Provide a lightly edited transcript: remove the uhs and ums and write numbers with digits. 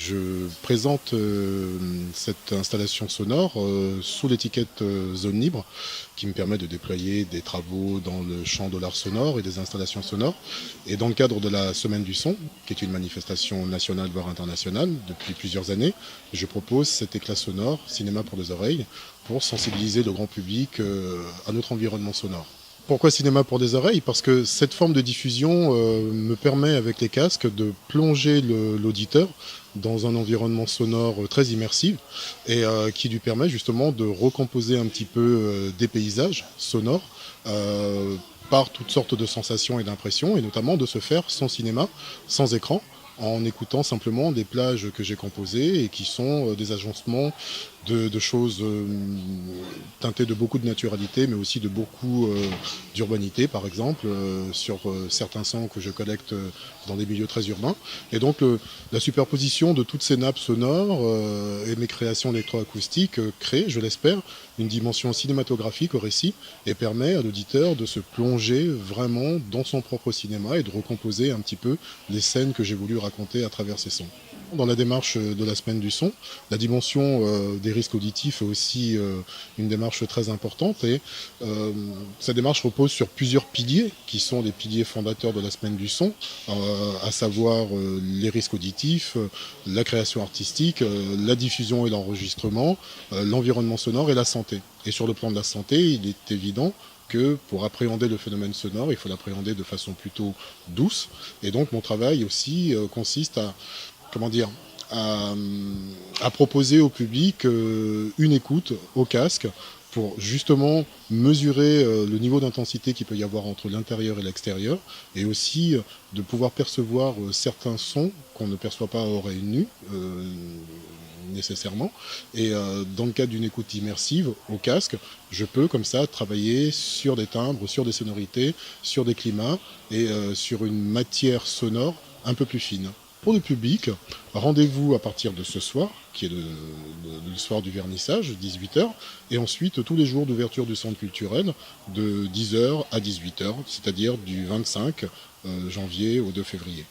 Je présente cette installation sonore sous l'étiquette Zone Libre, qui me permet de déployer des travaux dans le champ de l'art sonore et des installations sonores. Et dans le cadre de la Semaine du Son, qui est une manifestation nationale voire internationale depuis plusieurs années, je propose cet éclat sonore, cinéma pour les oreilles, pour sensibiliser le grand public à notre environnement sonore. Pourquoi cinéma pour des oreilles? Parce que cette forme de diffusion me permet avec les casques de plonger l'auditeur dans un environnement sonore très immersif et qui lui permet justement de recomposer un petit peu des paysages sonores par toutes sortes de sensations et d'impressions, et notamment de se faire sans cinéma, sans écran, en écoutant simplement des plages que j'ai composées et qui sont des agencements de choses teintées de beaucoup de naturalité, mais aussi de beaucoup d'urbanité, par exemple, sur certains sons que je collecte dans des milieux très urbains. Et donc la superposition de toutes ces nappes sonores et mes créations électroacoustiques crée, je l'espère, une dimension cinématographique au récit et permet à l'auditeur de se plonger vraiment dans son propre cinéma et de recomposer un petit peu les scènes que j'ai voulu raconter à travers ces sons. Dans la démarche de la Semaine du Son, la dimension des risques auditifs est aussi une démarche très importante, et cette démarche repose sur plusieurs piliers qui sont les piliers fondateurs de la Semaine du Son, à savoir les risques auditifs, la création artistique, la diffusion et l'enregistrement, l'environnement sonore et la santé. Et sur le plan de la santé, il est évident que pour appréhender le phénomène sonore, il faut l'appréhender de façon plutôt douce. Et donc mon travail aussi consiste à, à proposer au public une écoute au casque pour justement mesurer le niveau d'intensité qu'il peut y avoir entre l'intérieur et l'extérieur, et aussi de pouvoir percevoir certains sons qu'on ne perçoit pas à oreille nue nécessairement. Et dans le cadre d'une écoute immersive au casque, je peux comme ça travailler sur des timbres, sur des sonorités, sur des climats et sur une matière sonore un peu plus fine. Pour le public, rendez-vous à partir de ce soir, qui est le soir du vernissage, 18h, et ensuite tous les jours d'ouverture du centre culturel de 10h à 18h, c'est-à-dire du 25 janvier au 2 février.